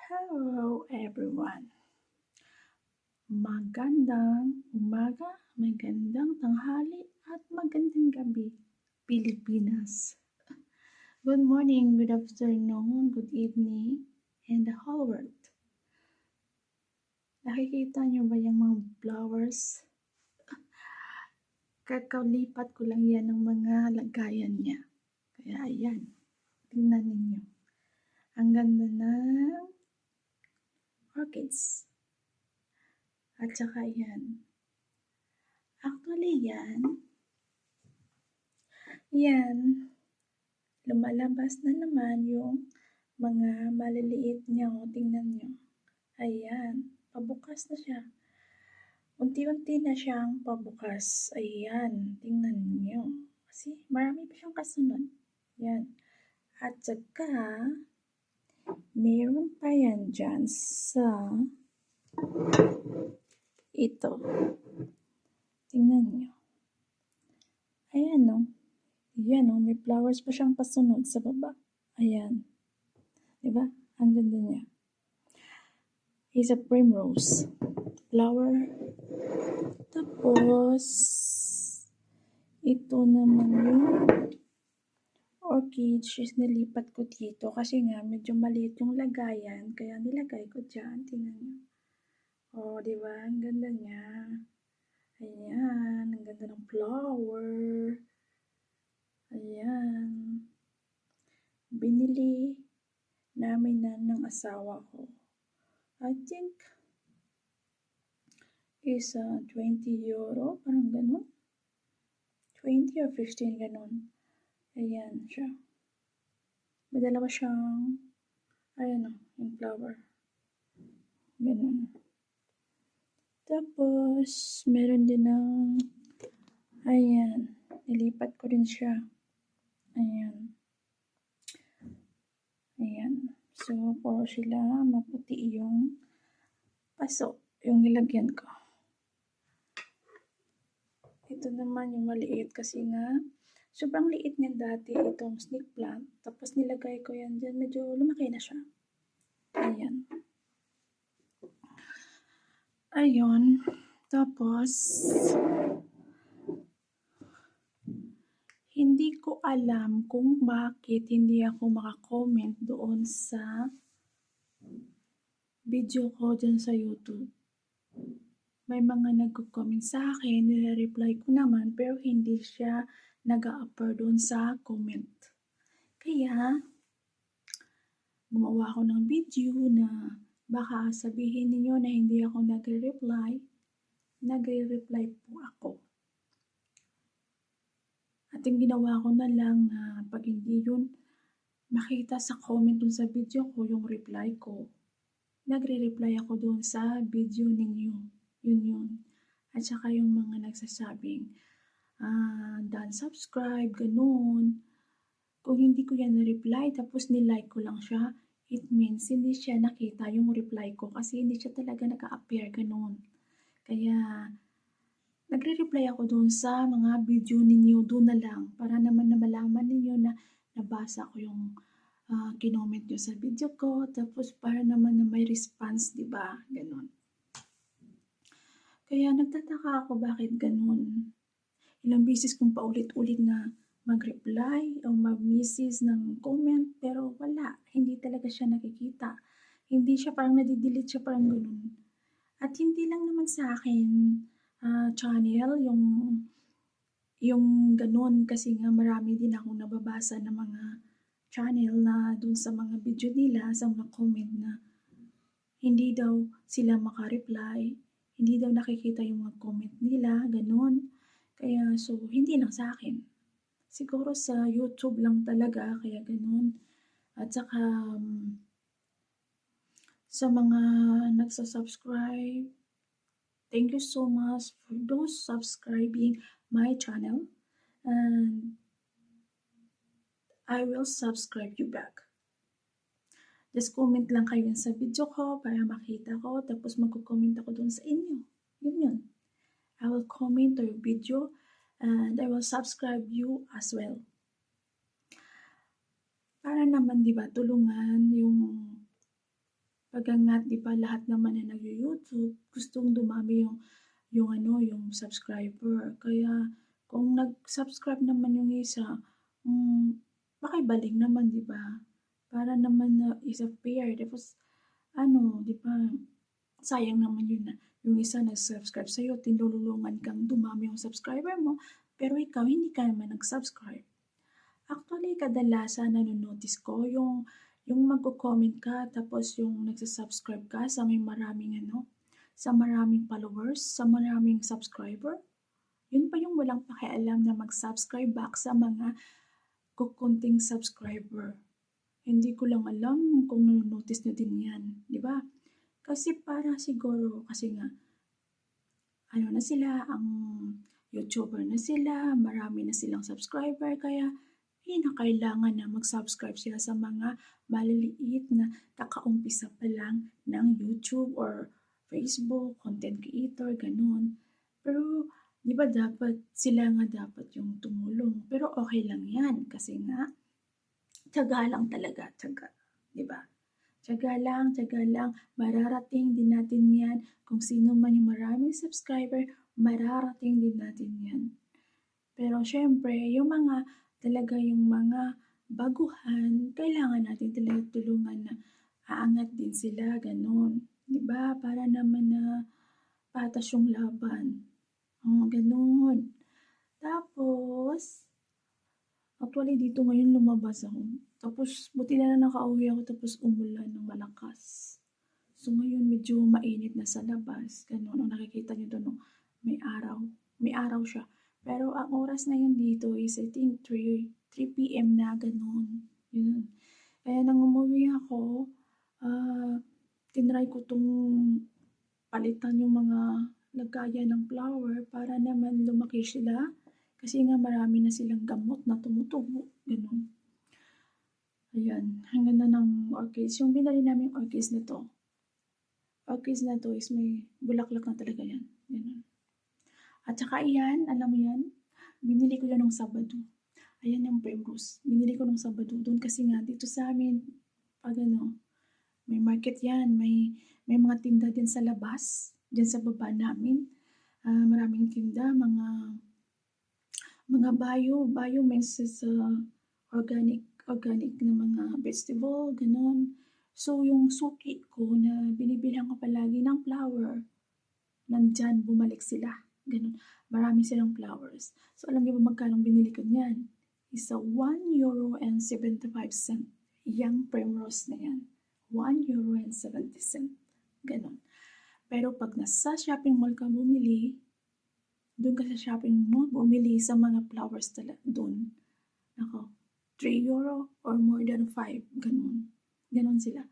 Hello everyone! Magandang umaga, magandang tanghali at magandang gabi, Pilipinas. Good morning, good afternoon, good evening, and the whole world. Nakikita niyo ba yung mga flowers? Kakalipat ko lang yan ng mga lagayan niya. Kaya ayan, tingnan ninyo. Ang ganda ng orchids. At saka yan. Actually yan, lumalabas na naman yung mga maliliit niya. O, tingnan nyo. Ayan, pabukas na siya. Unti-unti na siyang pabukas. Ayan, tingnan nyo. Kasi marami pa siyang kasunod. Yan. At saka, meron pa yan dyan sa ito. Tingnan nyo. Ayan o. Yan o, may flowers pa siyang pasunod sa baba. Ayan. Diba? Ang ganda niya. Is a primrose flower. Tapos, ito naman yung orchid. Nilipat ko dito kasi nga medyo maliit yung lagayan. Kaya nilagay ko dyan. Tingnan nyo. O, diba? Ang ganda niya. Ayan. Ang ganda ng flower. Ayan. Binili namin na ng asawa ko. I think is 20 euro, parang ganun. 20 or 15, ganun. Ayan siya. May dalawa siyang, ayan o, yung flower. Ganun. Tapos, meron din ng, ayan, nilipat ko rin siya. Ayan. Ayan. So, puro sila maputi yung paso, yung nilagyan ko. Ito naman yung maliit kasi nga, sobrang liit niya dati itong snake plant. Tapos nilagay ko yan dyan, medyo lumaki na siya. Ayan. Ayun. Tapos, hindi ko alam kung bakit hindi ako makakomment doon sa video ko dyan sa YouTube. May mga nagko-comment sa akin, nire-reply ko naman, pero hindi siya nag-a-appear doon sa comment. Kaya, gumawa ako ng video na baka sabihin niyo na hindi ako nagre-reply. Nagre-reply po ako. At yung ginawa ko na lang na pag hindi yun makita sa comment dun sa video ko, yung reply ko, nagre-reply ako dun sa video ninyo. Yun. At saka yung mga nagsasabing, don't subscribe, ganun. Kung hindi ko yan na-reply, tapos nilike ko lang siya, it means hindi siya nakita yung reply ko kasi hindi siya talaga naka-appear, ganun. Kaya, nagre-reply ako doon sa mga video ninyo, doon na lang, para naman na malaman ninyo na nabasa ko yung kinoment nyo sa video ko, tapos para naman na may response, diba? Ganun. Kaya nagtataka ako bakit ganun. Ilang beses kong paulit-ulit na mag-reply o mag-message ng comment, pero wala. Hindi talaga siya nakikita. Hindi siya parang nadidelete siya, parang ganun. At hindi lang naman sa akin channel yung ganun, kasi nga marami din akong nababasa ng mga channel na dun sa mga video nila, sa mga comment na hindi daw sila makareply, hindi daw nakikita yung mga comment nila, ganun. Kaya so, hindi lang sa akin. Siguro sa YouTube lang talaga, kaya ganun. At saka sa mga nagsasubscribe, thank you so much for those subscribing my channel. And I will subscribe you back. Just comment lang kayo sa video ko para makita ko, tapos magko-comment ako dun sa inyo. Yun. I will comment your video and I will subscribe you as well. Para naman, di ba, tulungan yung Bagamat 'di ba lahat naman na nagyu-YouTube gustong dumami yung subscriber. Kaya kung nag-subscribe naman yung isa, pakibalik naman 'di ba? Para naman na isa fair tapos ano 'di ba, sayang naman yun na yung isa nag-subscribe sa'yo tinulungan kang dumami yung subscriber mo, pero ikaw hindi ka naman nag-subscribe. Actually, kadalasan nano-notice ko yung magko-comment ka tapos yung nagsa-subscribe ka sa may maraming sa maraming followers, sa maraming subscriber. Yun pa yung walang pakialam na mag-subscribe back sa mga kokonting subscriber. Hindi ko lang alam kung nano-notice niyo din 'yan, 'di ba? Kasi para siguro kasi nga ano na sila, ang YouTuber na sila, marami na silang subscriber kaya kailangan na mag-subscribe sila sa mga maliliit na kakaumpisa pa lang ng YouTube or Facebook, content creator, gano'n. Pero 'di ba dapat sila nga dapat yung tumulong, pero okay lang 'yan kasi nga tiyaga lang talaga, tiyaga, 'di ba? Tiyaga lang, mararating din natin 'yan. Kung sino man yung maraming subscriber, mararating din natin 'yan. Pero siyempre yung mga talaga yung mga baguhan, kailangan natin talaga tulungan na aangat din sila, gano'n. 'Di ba? Para naman na patas yung laban. Gano'n. Tapos, actually dito ngayon lumabas ako. Tapos buti na lang nakauwi ako tapos umulan ng malakas. So ngayon medyo mainit na sa labas, gano'n. Ang nakikita niyo do'n 'no, may araw. May araw siya. Pero ang oras ngayon dito is I think 3 PM na gano'n, yun. Kaya nang umuwi ako, tinry ko 'tong palitan yung mga lagayan ng flower para naman lumaki sila. Kasi nga marami na silang gamot na tumutubo, gano'n. Ayan, ang ganda ng orchids. Yung binili naming orchids na 'to is may bulaklak na talaga yan, gano'n. At saka iyan, alam mo yan, binili ko yan nung Sabado. Ayan yung primrose, binili ko nung Sabado do'n kasi nga dito sa'min 'pag may market yan, may mga tinda din sa labas, diyan sa baba namin. Maraming tinda, mga bio means sa organic na mga vegetable, gano'n. So, yung suki ko na binibilhan ko palagi ng flower, nandiyan bumalik sila, gano'n. Marami silang flowers. So, alam niyo ba magkano binili ko niyan? Isa €1.75. Yang primrose na yan. €1.70. Gano'n. Pero pag nasa shopping mall ka bumili, doon ka sa shopping mall bumili sa mga flowers doon. Nako, €3 or more than 5, gano'n. Gano'n sila.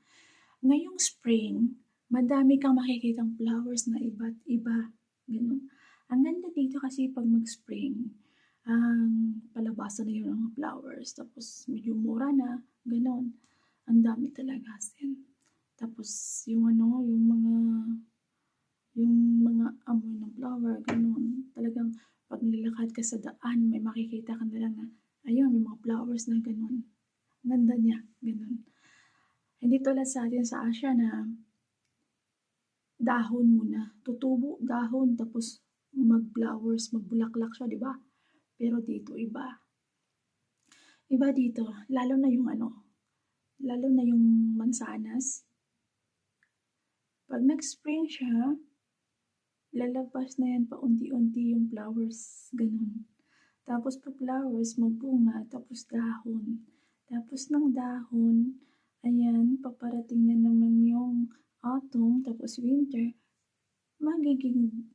Ngayong spring, madami kang makikitang flowers na iba't iba, gano'n. Ang ganda dito kasi pag mag-spring, palabasan na yun ng flowers, tapos medyo mura na, gano'n. Ang dami talaga as in. Tapos yung mga amoy ng flower, gano'n. Talagang pag nilalakad ka sa daan, may makikita ka na lang na, ayun, may mga flowers na gano'n. Ang ganda niya, gano'n. Hindi tulad sa atin sa Asia na dahon muna, tutubo, dahon, tapos mag-flowers, magbulaklak siya, di ba? Pero dito iba. Iba dito, lalo na yung mansanas. Pag nag-spring siya, lalabas na yan paunti-unti yung flowers, ganun. Tapos pag flowers, magbunga, tapos dahon. Tapos ng dahon, ayan, paparating na naman yung autumn, tapos winter, magiging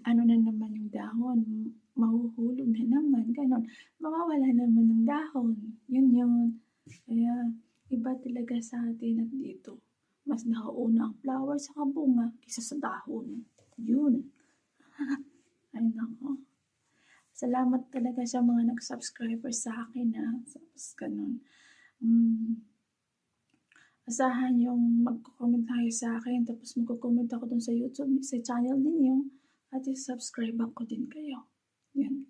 ano na naman yung dahon, mahuhulog na naman, ganon. Mawawala naman ng dahon, yun. Kaya iba talaga sa atin at dito. Mas nauuna ang flower sa bunga kaysa sa dahon. Yun. Ay nako. Salamat talaga sa mga nag-subscriber sa akin Tapos ganun. Asahan yung magko-comment kayo sa akin tapos magko-comment ako dun sa YouTube, sa channel ninyo at i-subscribe ko din kayo. Yan.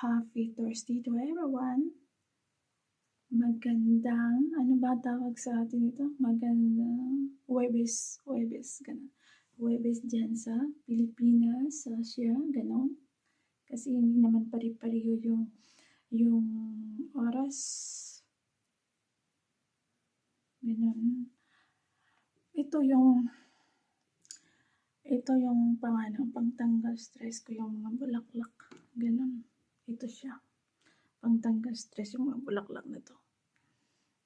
Happy Thursday to everyone. magandang, ano ba tawag sa atin ito? Magandang Huwebes, gano'n. Huwebes diyan sa Pilipinas, sa Asia, gano'n. Kasi hindi naman pare-pareho yung oras, gano'n. Ito yung pangtanggal stress ko, yung mga bulaklak, gano'n. Ito siya, pangtanggal stress yung mga bulaklak na 'to.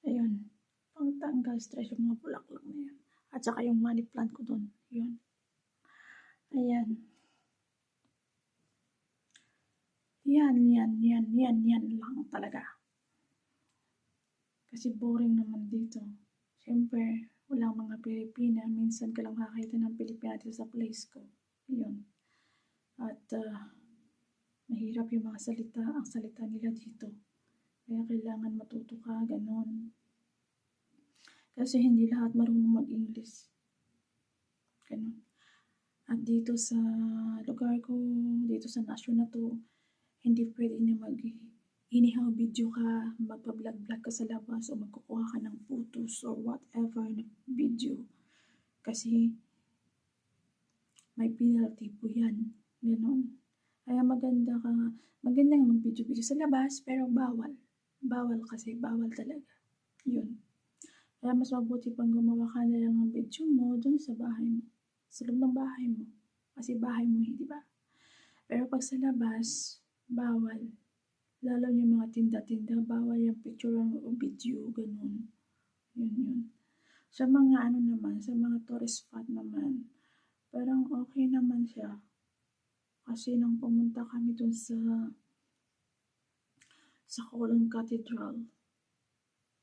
Ayun, pangtanggal stress yung mga bulaklak na 'yan. At saka yung money plant ko dun, yun. Ayan. Yan lang talaga. Kasi boring naman dito. Siyempre, walang mga Pilipina. Minsan ka lang makakita ng Pilipina dito sa place ko. Yun. At mahirap yung mga salita, ang salita nila dito. Kaya kailangan matuto ka, ganon. Kasi hindi lahat marunong mag-English. Ganon. At dito sa lugar ko, dito sa nasyon na to, hindi pwede na inihaw video ka, magpa-vlog ka sa labas o magkukuha ka ng photos or whatever na video. Kasi may penalty po yan. Ganon. Kaya magandang mag-video-video sa labas, pero bawal. Bawal kasi, bawal talaga. Yun. Kaya mas mabuti pang gumawa ka na lang ng video mo dun sa bahay mo. Sa loob ng bahay mo. Kasi bahay mo, di ba? Pero pag sa labas, bawal. Lalo yung mga tinda-tinda, bawal yung picture o video, ganun. Yun. Sa mga sa mga tourist spot naman, parang okay naman siya. Kasi nung pumunta kami dun sa Colon Cathedral,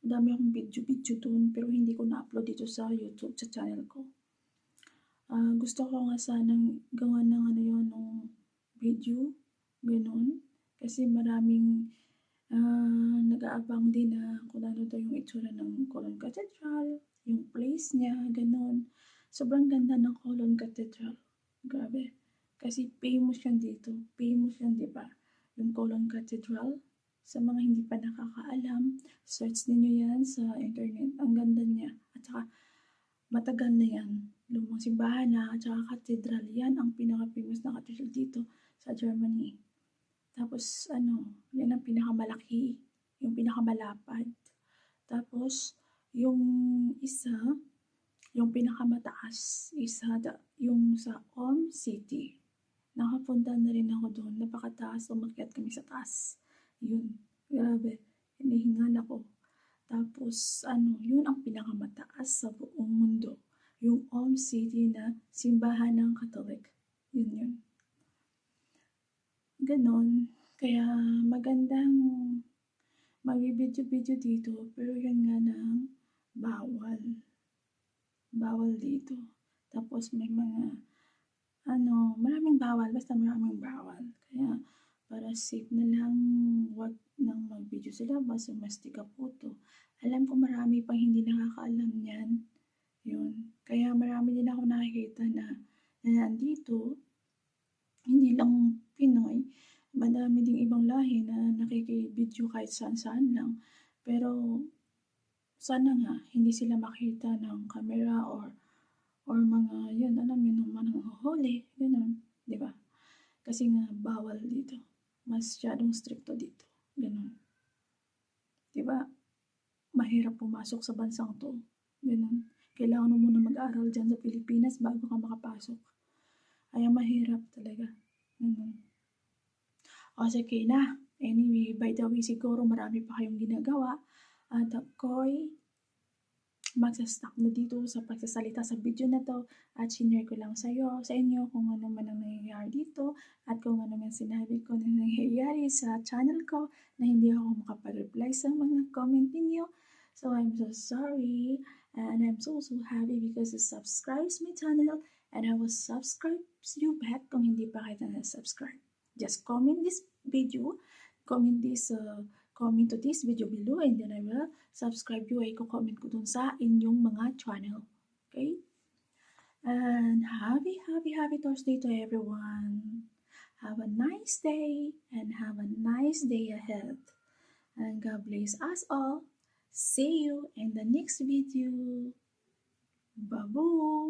madami akong video dun, pero hindi ko na-upload dito sa YouTube, sa channel ko. Gusto ko nga sanang gawa ng video, ganun. Kasi maraming nag-aabang din na kung ano daw yung itsura ng Colon Cathedral, yung place niya, ganun. Sobrang ganda ng Colon Cathedral. Grabe. Kasi famous yan dito. Famous yan, di ba? Yung Colon Cathedral. Sa mga hindi pa nakakaalam, search ninyo yan sa internet. Ang ganda niya. At saka, matagal na yan. Lumang simbahan na, at saka cathedral. Yan ang pinaka-famous na cathedral dito sa Germany. Tapos, yan ang pinakamalaki, yung pinakamalapad. Tapos, yung isa, yung pinakamataas, yung sa City. Nakapunta na rin ako doon. Napakataas, umakyat kami sa taas. Yun, grabe, hinihingal ako. Tapos, yun ang pinakamataas sa buong mundo. Yung City na simbahan ng Catholic. Yun. Ganon. Kaya magandang mag-video dito, pero yun nga lang, bawal. Bawal dito. Tapos may mga, maraming bawal, basta maraming bawal. Kaya, para safe na lang, wag nang mag-video sa labas o mastika photo. Alam ko marami pang hindi nakakaalam yan. Yun. Kaya marami din ako nakikita na nandito, hindi lang Pinoy, madami ding ibang lahi na nakikibideo kahit saan-saan lang. Pero, sana nga, hindi sila makita ng camera or mga, yun, mananghuli, gano'n, di ba? Kasi nga, bawal dito. Masyadong stricto dito. Gano'n. Di ba? Mahirap pumasok sa bansang to. Gano'n. Kailangan mo muna mag-aral dyan sa Pilipinas bago ka makapasok. Kaya mahirap talaga. Gano'n. O sige na. Anyway, by the way, siguro marami pa kayong ginagawa. At ako'y magsastop na dito sa pagsasalita sa video na to at sinare ko lang sa inyo kung ano man ang nangyayari dito at kung ano man sinabi ko na nangyayari sa channel ko na hindi ako makapag-reply sa mga comment ninyo. So I'm so sorry and I'm so happy because you subscribe my channel and I will subscribe you back kung hindi pa kayo na-subscribe. Just comment this video, comment to this video below and then I will subscribe you. Ay comment ko dun sa inyong mga channel. Okay? And happy Thursday to everyone. Have a nice day and have a nice day ahead. And God bless us all. See you in the next video. Babu!